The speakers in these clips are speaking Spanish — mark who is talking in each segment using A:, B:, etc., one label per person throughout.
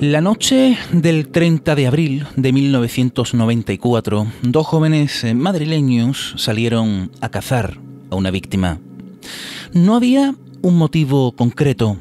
A: La noche del 30 de abril de 1994, dos jóvenes madrileños salieron a cazar a una víctima. No había un motivo concreto,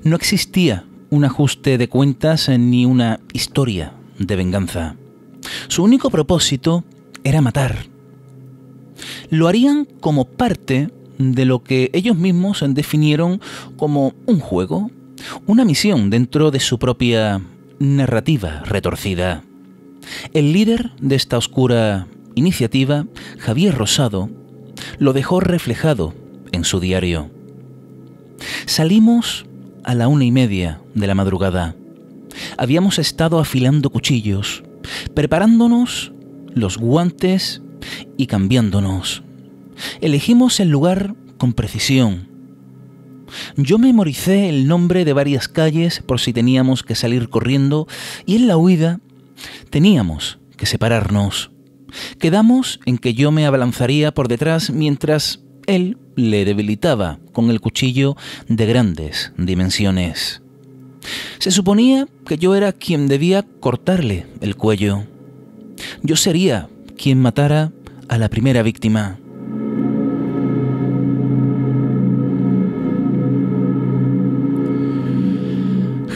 A: no existía un ajuste de cuentas ni una historia de venganza. Su único propósito era matar. Lo harían como parte de lo que ellos mismos definieron como un juego, una misión dentro de su propia narrativa retorcida. El líder de esta oscura iniciativa, Javier Rosado, lo dejó reflejado en su diario. Salimos a la 1:30 de la madrugada. Habíamos estado afilando cuchillos, preparándonos los guantes y cambiándonos. Elegimos el lugar con precisión. Yo memoricé el nombre de varias calles por si teníamos que salir corriendo y en la huida teníamos que separarnos. Quedamos en que yo me abalanzaría por detrás mientras él le debilitaba con el cuchillo de grandes dimensiones. Se suponía que yo era quien debía cortarle el cuello. Yo sería quien matara a la primera víctima.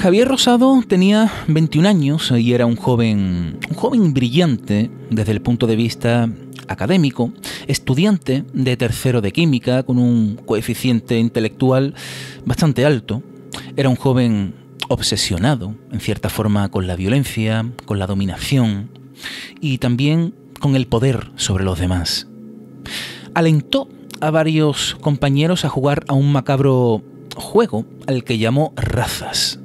A: Javier Rosado tenía 21 años y era un joven brillante desde el punto de vista académico, estudiante de tercero de química con un coeficiente intelectual bastante alto. Era un joven obsesionado, en cierta forma, con la violencia, con la dominación y también con el poder sobre los demás. Alentó a varios compañeros a jugar a un macabro juego al que llamó Razas,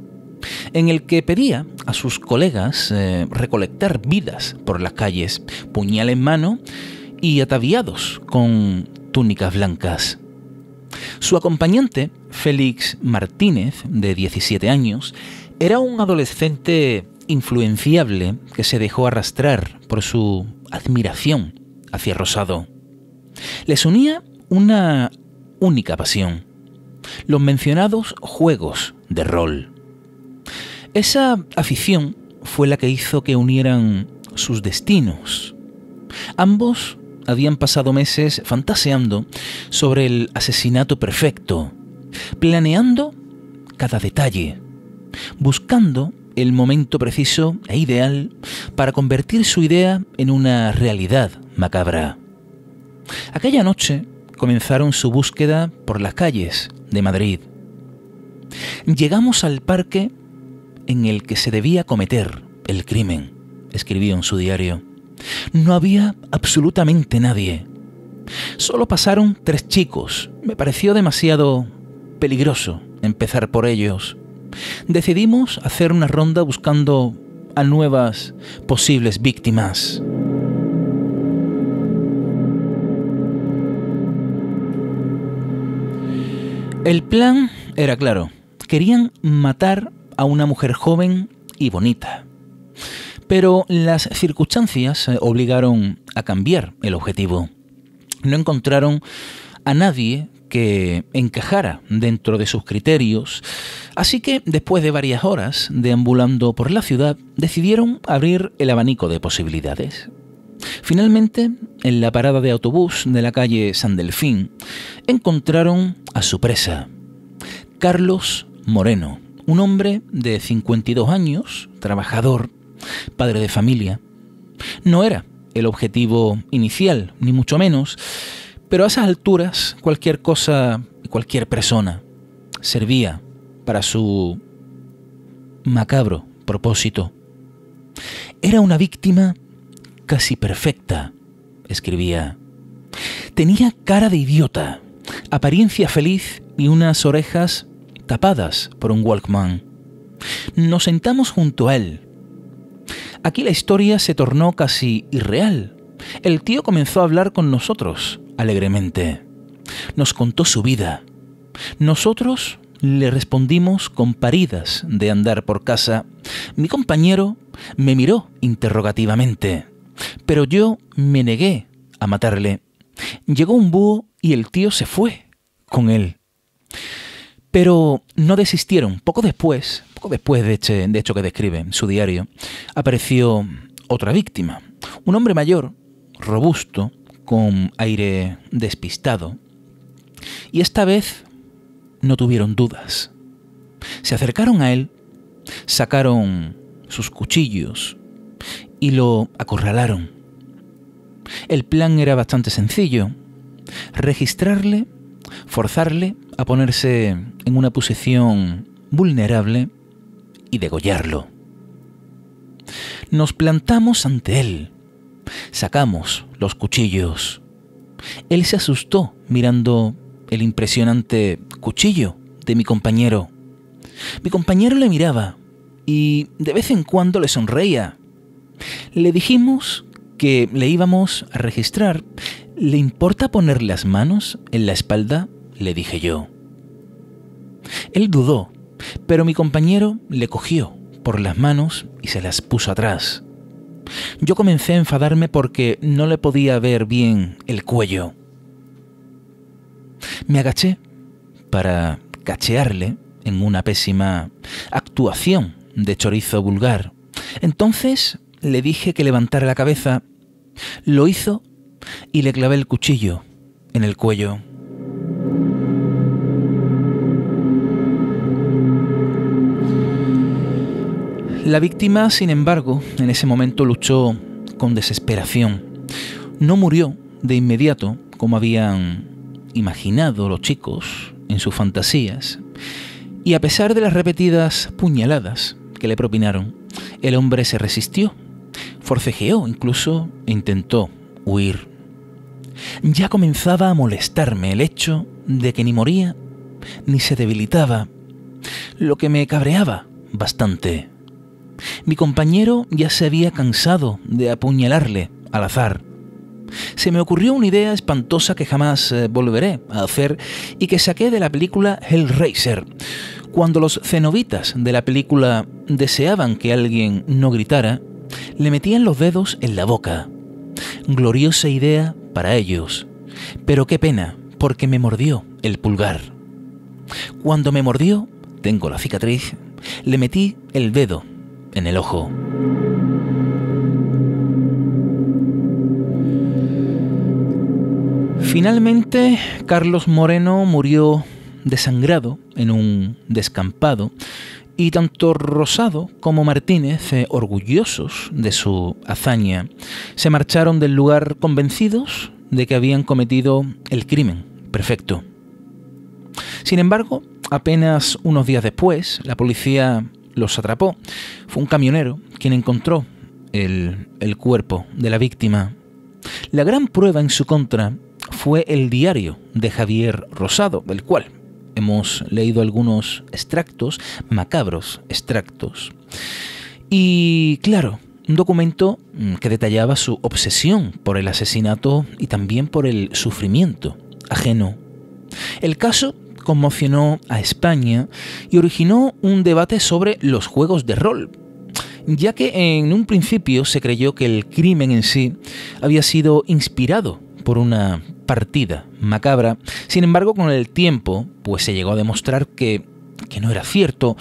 A: en el que pedía a sus colegas recolectar vidas por las calles, puñal en mano y ataviados con túnicas blancas. Su acompañante, Félix Martínez, de 17 años, era un adolescente influenciable que se dejó arrastrar por su admiración hacia Rosado. Les unía una única pasión: los mencionados juegos de rol. Esa afición fue la que hizo que unieran sus destinos. Ambos habían pasado meses fantaseando sobre el asesinato perfecto, planeando cada detalle, buscando el momento preciso e ideal para convertir su idea en una realidad macabra. Aquella noche comenzaron su búsqueda por las calles de Madrid. Llegamos al parque en el que se debía cometer el crimen, escribió en su diario. No había absolutamente nadie. Solo pasaron 3 chicos. Me pareció demasiado peligroso empezar por ellos. Decidimos hacer una ronda buscando a nuevas posibles víctimas. El plan era claro. Querían matar a una mujer joven y bonita. Pero las circunstancias obligaron a cambiar el objetivo. No encontraron a nadie que encajara dentro de sus criterios, así que después de varias horas deambulando por la ciudad, decidieron abrir el abanico de posibilidades. Finalmente, en la parada de autobús de la calle San Delfín, encontraron a su presa, Carlos Moreno, un hombre de 52 años, trabajador, padre de familia. No era el objetivo inicial, ni mucho menos, pero a esas alturas cualquier cosa y cualquier persona servía para su macabro propósito. Era una víctima casi perfecta, escribía. Tenía cara de idiota, apariencia feliz y unas orejas tapadas por un Walkman. Nos sentamos junto a él. Aquí la historia se tornó casi irreal. El tío comenzó a hablar con nosotros alegremente. Nos contó su vida. Nosotros le respondimos con paridas de andar por casa. Mi compañero me miró interrogativamente, pero yo me negué a matarle. Llegó un búho y el tío se fue con él. Pero no desistieron. Poco poco después de hecho que describe en su diario, apareció otra víctima. Un hombre mayor, robusto, con aire despistado. Y esta vez no tuvieron dudas. Se acercaron a él, sacaron sus cuchillos y lo acorralaron. El plan era bastante sencillo: registrarle, forzarle a ponerse en una posición vulnerable y degollarlo. Nos plantamos ante él, sacamos los cuchillos. Él se asustó mirando el impresionante cuchillo de mi compañero. Mi compañero le miraba y de vez en cuando le sonreía. Le dijimos que le íbamos a registrar. ¿Le importa poner las manos en la espalda?, le dije yo. Él dudó, pero mi compañero le cogió por las manos y se las puso atrás. Yo comencé a enfadarme porque no le podía ver bien el cuello. Me agaché para cachearle en una pésima actuación de chorizo vulgar. Entonces le dije que levantara la cabeza. Lo hizo y le clavé el cuchillo en el cuello. La víctima, sin embargo, en ese momento luchó con desesperación. No murió de inmediato, como habían imaginado los chicos en sus fantasías, y a pesar de las repetidas puñaladas que le propinaron, el hombre se resistió, forcejeó incluso e intentó huir. Ya comenzaba a molestarme el hecho de que ni moría ni se debilitaba, lo que me cabreaba bastante. Mi compañero ya se había cansado de apuñalarle al azar. Se me ocurrió una idea espantosa que jamás volveré a hacer y que saqué de la película Hellraiser. Cuando los cenobitas de la película deseaban que alguien no gritara, le metían los dedos en la boca. Gloriosa idea para ellos, pero qué pena, porque me mordió el pulgar. Cuando me mordió, tengo la cicatriz, le metí el dedo en el ojo. Finalmente, Carlos Moreno murió desangrado en un descampado y tanto Rosado como Martínez, orgullosos de su hazaña, se marcharon del lugar convencidos de que habían cometido el crimen perfecto. Sin embargo, apenas unos días después, la policía los atrapó. Fue un camionero quien encontró el cuerpo de la víctima. La gran prueba en su contra fue el diario de Javier Rosado, del cual hemos leído algunos extractos, macabros extractos. Y claro, un documento que detallaba su obsesión por el asesinato y también por el sufrimiento ajeno. El caso conmocionó a España y originó un debate sobre los juegos de rol, ya que en un principio se creyó que el crimen en sí había sido inspirado por una partida macabra. Sin embargo, con el tiempo, pues se llegó a demostrar que no era cierto.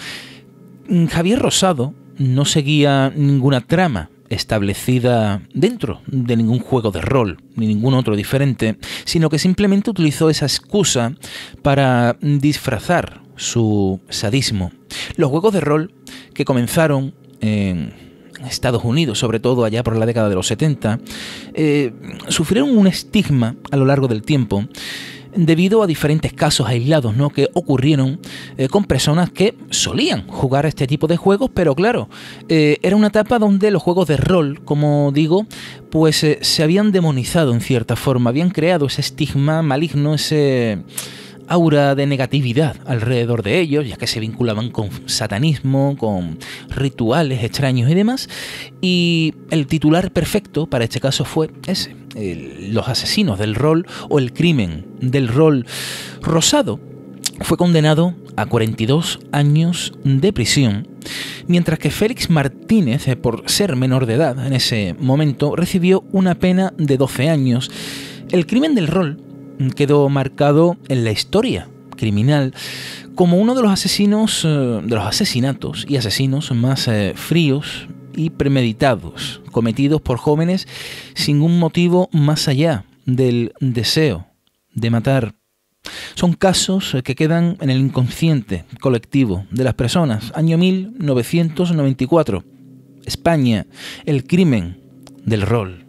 A: Javier Rosado no seguía ninguna trama establecida dentro de ningún juego de rol, ni ningún otro diferente, sino que simplemente utilizó esa excusa para disfrazar su sadismo. Los juegos de rol que comenzaron en Estados Unidos, sobre todo allá por la década de los 70, sufrieron un estigma a lo largo del tiempo debido a diferentes casos aislados, ¿no?, que ocurrieron con personas que solían jugar este tipo de juegos, pero claro, era una etapa donde los juegos de rol, como digo, pues se habían demonizado en cierta forma, habían creado ese estigma maligno, ese aura de negatividad alrededor de ellos, ya que se vinculaban con satanismo, con rituales extraños y demás, y el titular perfecto para este caso fue ese: los asesinos del rol o el crimen del rol. Rosado fue condenado a 42 años de prisión, mientras que Félix Martínez, por ser menor de edad en ese momento, recibió una pena de 12 años. El crimen del rol quedó marcado en la historia criminal como uno de los asesinatos y asesinos más fríos y premeditados, cometidos por jóvenes sin un motivo más allá del deseo de matar. Son casos que quedan en el inconsciente colectivo de las personas. Año 1994. España, el crimen del rol.